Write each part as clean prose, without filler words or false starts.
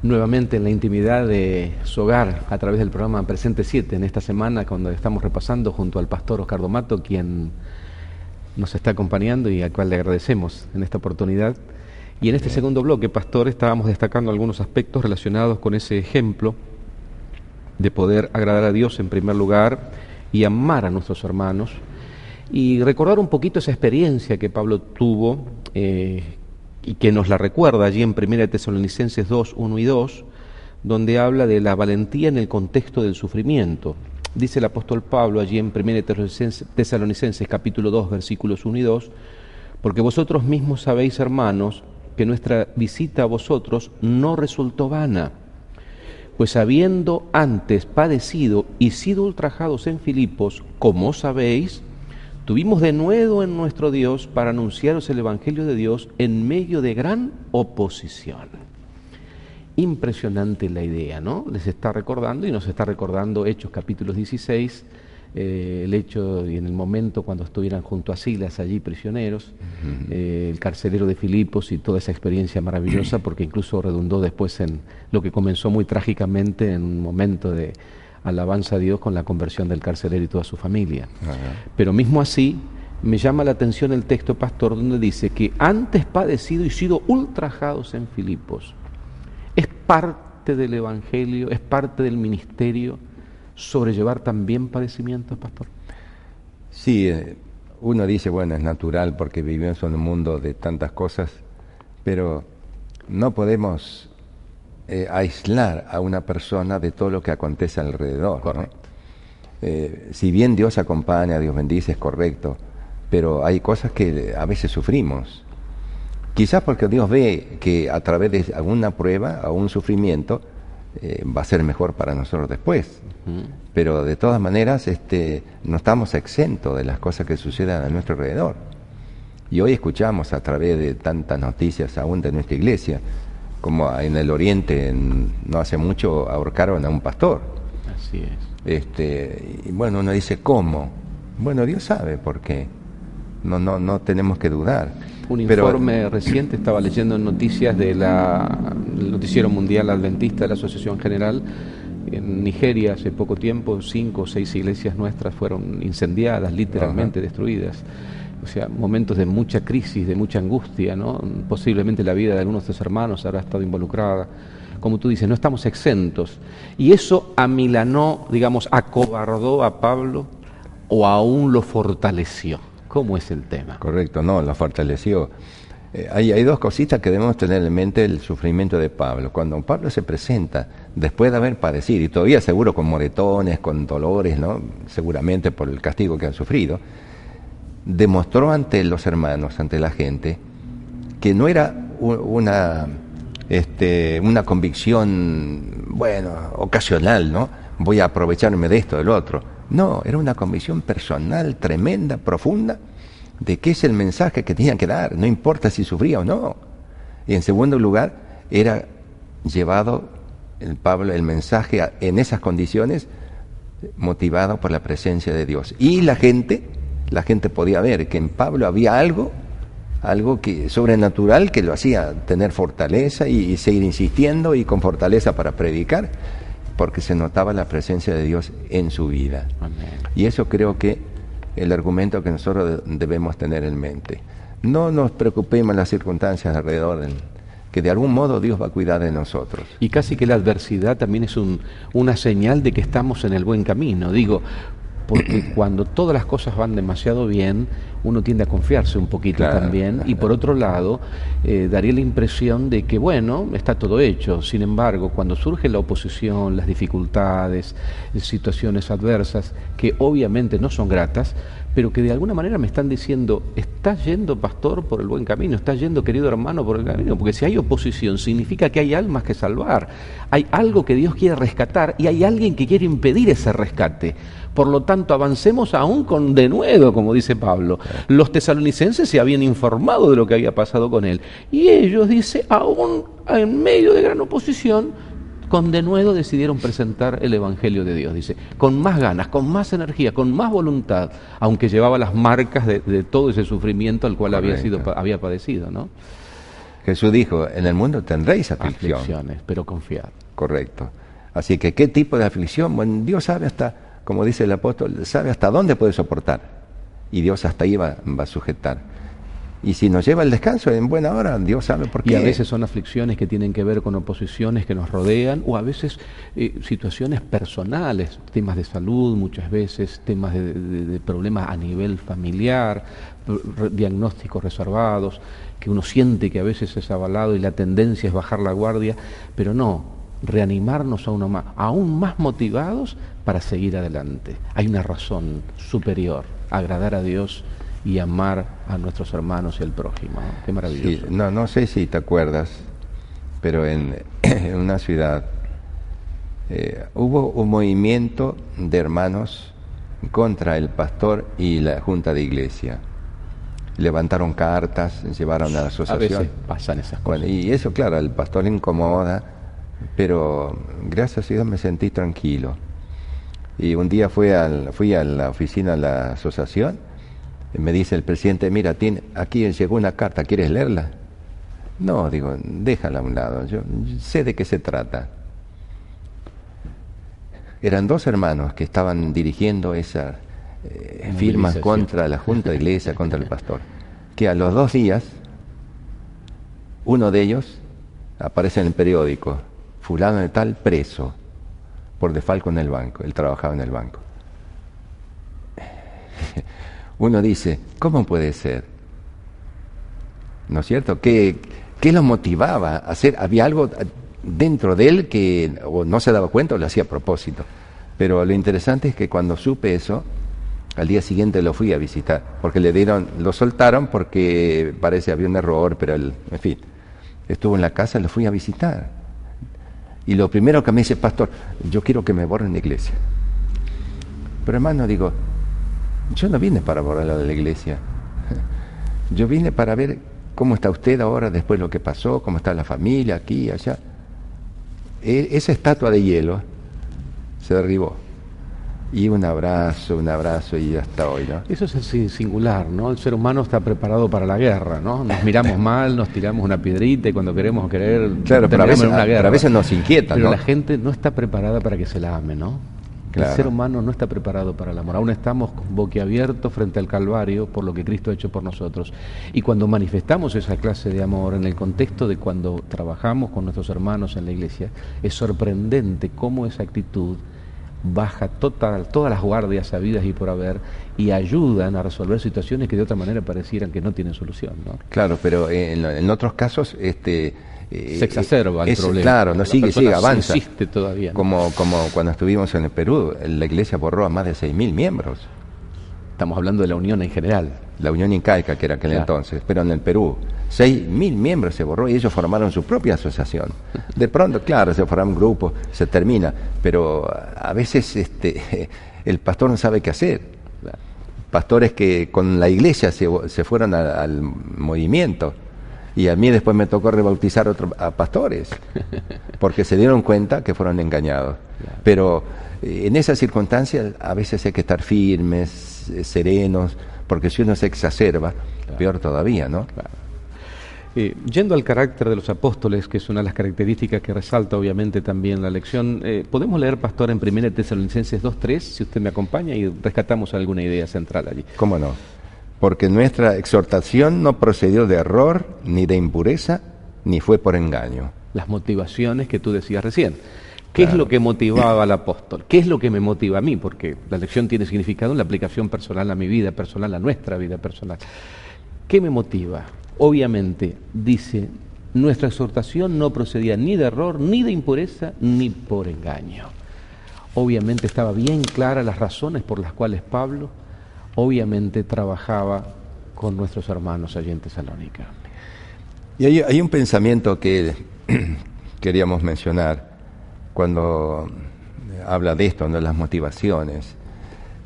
nuevamente en la intimidad de su hogar a través del programa Presente 7 en esta semana, cuando estamos repasando junto al pastor Oscar Domato, quien nos está acompañando y al cual le agradecemos en esta oportunidad. Y en este segundo bloque, pastor, estábamos destacando algunos aspectos relacionados con ese ejemplo de poder agradar a Dios en primer lugar y amar a nuestros hermanos, y recordar un poquito esa experiencia que Pablo tuvo y que nos la recuerda allí en 1 Tesalonicenses 2, 1 y 2, donde habla de la valentía en el contexto del sufrimiento. Dice el apóstol Pablo allí en 1 Tesalonicenses capítulo 2, versículos 1 y 2, porque vosotros mismos sabéis, hermanos, que nuestra visita a vosotros no resultó vana, pues habiendo antes padecido y sido ultrajados en Filipos, como sabéis, tuvimos denuedo en nuestro Dios para anunciaros el Evangelio de Dios en medio de gran oposición. Impresionante la idea, ¿no? Les está recordando y nos está recordando Hechos capítulos 16, el hecho y en el momento cuando estuvieran junto a Silas allí prisioneros, el carcelero de Filipos y toda esa experiencia maravillosa, porque incluso redundó después en lo que comenzó muy trágicamente en un momento de alabanza a Dios con la conversión del carcelero y toda su familia. Pero mismo así, me llama la atención el texto, pastor, donde dice que antes padecido y sido ultrajados en Filipos. Es parte del Evangelio, es parte del ministerio sobrellevar también padecimientos, pastor. Sí, uno dice, bueno, es natural porque vivimos en un mundo de tantas cosas, pero no podemos aislar a una persona de todo lo que acontece alrededor. Correcto. ¿No? Si bien Dios acompaña, Dios bendice, es correcto, pero hay cosas que a veces sufrimos. Quizás porque Dios ve que a través de alguna prueba o un sufrimiento va a ser mejor para nosotros después. Pero de todas maneras no estamos exentos de las cosas que sucedan a nuestro alrededor. Y hoy escuchamos a través de tantas noticias aún de nuestra iglesia, como en el Oriente, no hace mucho ahorcaron a un pastor. Así es. Y bueno, uno dice, ¿cómo? Bueno, Dios sabe por qué. No tenemos que dudar. Un informe reciente, estaba leyendo en noticias del Noticiero Mundial Adventista de la Asociación General. En Nigeria hace poco tiempo 5 o 6 iglesias nuestras fueron incendiadas, literalmente destruidas. O sea, momentos de mucha crisis, de mucha angustia, ¿no? Posiblemente la vida de algunos de sus hermanos habrá estado involucrada. Como tú dices, no estamos exentos. Y eso amilanó, digamos, acobardó a Pablo o aún lo fortaleció. ¿Cómo es el tema? Correcto, no, lo fortaleció. Hay dos cositas que debemos tener en mente el sufrimiento de Pablo. Cuando Pablo se presenta, después de haber padecido, y todavía seguro con moretones, con dolores, ¿no? Seguramente por el castigo que han sufrido, demostró ante los hermanos, ante la gente, que no era una convicción, bueno, ocasional, ¿no? Voy a aprovecharme de esto, del otro. No, era una convicción personal, tremenda, profunda, de qué es el mensaje que tenían que dar, no importa si sufría o no. Y en segundo lugar, era llevado Pablo el mensaje en esas condiciones, motivado por la presencia de Dios. Y la gente podía ver que en Pablo había algo que sobrenatural que lo hacía tener fortaleza y seguir insistiendo y con fortaleza para predicar, porque se notaba la presencia de Dios en su vida. Amén. Y eso creo que el argumento que nosotros debemos tener en mente. No nos preocupemos en las circunstancias alrededor, que de algún modo Dios va a cuidar de nosotros. Y casi que la adversidad también es una señal de que estamos en el buen camino. Digo, porque cuando todas las cosas van demasiado bien, uno tiende a confiarse un poquito también, y por otro lado, daría la impresión de que, bueno, está todo hecho. Sin embargo, cuando surge la oposición, las dificultades, situaciones adversas, que obviamente no son gratas, pero que de alguna manera me están diciendo, estás yendo, pastor, por el buen camino, estás yendo, querido hermano, por el camino, porque si hay oposición, significa que hay almas que salvar, hay algo que Dios quiere rescatar, y hay alguien que quiere impedir ese rescate. Por lo tanto, avancemos aún con denuedo, como dice Pablo. Los tesalonicenses se habían informado de lo que había pasado con él. Y ellos, dice, aún en medio de gran oposición, con denuedo decidieron presentar el Evangelio de Dios. Dice, con más ganas, con más energía, con más voluntad, aunque llevaba las marcas de todo ese sufrimiento al cual había padecido, ¿no? Jesús dijo, en el mundo tendréis aflicción. Aflicciones, pero confiad. Correcto. Así que, ¿qué tipo de aflicción? Bueno, Dios sabe hasta, como dice el apóstol, sabe hasta dónde puede soportar. Y Dios hasta ahí va a sujetar. Y si nos lleva el descanso en buena hora, Dios sabe por qué. Y a veces son aflicciones que tienen que ver con oposiciones que nos rodean, o a veces situaciones personales, temas de salud muchas veces, temas de problemas a nivel familiar, diagnósticos reservados, que uno siente que a veces es avalado y la tendencia es bajar la guardia, pero no, reanimarnos aún más motivados para seguir adelante. Hay una razón superior, agradar a Dios y amar a nuestros hermanos y al prójimo. Qué maravilloso. Sí, no sé si te acuerdas, pero en una ciudad hubo un movimiento de hermanos contra el pastor y la junta de iglesia. Levantaron cartas, llevaron a la asociación. A veces pasan esas cosas. Bueno, y eso, claro, al pastor le incomoda, pero gracias a Dios me sentí tranquilo. Y un día fui a la oficina de la asociación. Me dice el presidente, mira, aquí llegó una carta, ¿quieres leerla? No, digo, déjala a un lado, yo sé de qué se trata. Eran dos hermanos que estaban dirigiendo esas firmas contra la junta de iglesia, contra el pastor, que a los 2 días, uno de ellos aparece en el periódico, fulano de tal preso, por desfalco en el banco, él trabajaba en el banco. Uno dice, ¿cómo puede ser? ¿No es cierto? ¿Qué lo motivaba a hacer? Había algo dentro de él que o no se daba cuenta o lo hacía a propósito. Pero lo interesante es que cuando supe eso, al día siguiente lo fui a visitar, porque lo soltaron porque parece había un error, pero él, en fin, estuvo en la casa, lo fui a visitar. Y lo primero que me dice, pastor, yo quiero que me borren la iglesia. Pero hermano, digo, yo no vine para borrarlo de la iglesia. Yo vine para ver cómo está usted ahora, después de lo que pasó, cómo está la familia, aquí, allá. Esa estatua de hielo se derribó. Y un abrazo y hasta hoy, ¿no? Eso es singular, ¿no? El ser humano está preparado para la guerra, ¿no? Nos miramos mal, nos tiramos una piedrita y cuando queremos claro, pero a veces nos inquieta, pero ¿no? la gente no está preparada para que se la ame, ¿no? Claro. El ser humano no está preparado para el amor. Aún estamos boquiabiertos frente al Calvario por lo que Cristo ha hecho por nosotros. Y cuando manifestamos esa clase de amor en el contexto de cuando trabajamos con nuestros hermanos en la iglesia, es sorprendente cómo esa actitud baja todas las guardias habidas y por haber y ayudan a resolver situaciones que de otra manera parecieran que no tienen solución, ¿no? Claro, pero en otros casos se exacerba el problema. Claro, no sigue, avanza. Insiste todavía, ¿no? Como cuando estuvimos en el Perú, la iglesia borró a más de 6.000 miembros. Estamos hablando de la unión en general. La unión incaica, que era aquel entonces, pero en el Perú, 6.000 miembros se borró y ellos formaron su propia asociación. De pronto, claro, se forman grupos, se termina, pero a veces el pastor no sabe qué hacer. Pastores que con la iglesia se fueron al movimiento. Y a mí después me tocó rebautizar a pastores, porque se dieron cuenta que fueron engañados. Claro. Pero en esas circunstancias a veces hay que estar firmes, serenos, porque si uno se exacerba, claro, peor todavía, ¿no? Claro. Yendo al carácter de los apóstoles, que es una de las características que resalta obviamente también la lección, ¿podemos leer, pastor, en 1 Tesalonicenses 2:3, si usted me acompaña, y rescatamos alguna idea central allí? ¿Cómo no? Porque nuestra exhortación no procedió de error, ni de impureza, ni fue por engaño. Las motivaciones que tú decías recién. ¿Qué es lo que motivaba al apóstol? ¿Qué es lo que me motiva a mí? Porque la lección tiene significado en la aplicación personal a mi vida personal, a nuestra vida personal. ¿Qué me motiva? Obviamente, dice, nuestra exhortación no procedía ni de error, ni de impureza, ni por engaño. Obviamente estaba bien claras las razones por las cuales Pablo obviamente trabajaba con nuestros hermanos allí en Tesalónica. Y hay un pensamiento que queríamos mencionar cuando habla de esto, ¿no? Las motivaciones.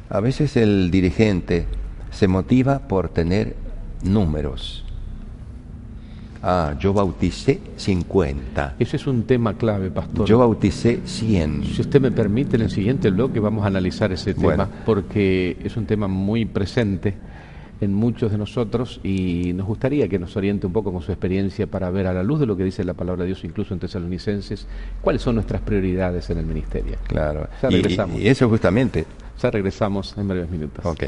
A veces el dirigente se motiva por tener números. Yo bauticé 50. Ese es un tema clave, pastor. Yo bauticé 100. Si usted me permite, en el siguiente bloque vamos a analizar ese tema, porque es un tema muy presente en muchos de nosotros, y nos gustaría que nos oriente un poco con su experiencia para ver, a la luz de lo que dice la palabra de Dios, incluso en Tesalonicenses, cuáles son nuestras prioridades en el ministerio. Claro. Ya regresamos. Y eso justamente. Ya regresamos en breves minutos. Ok.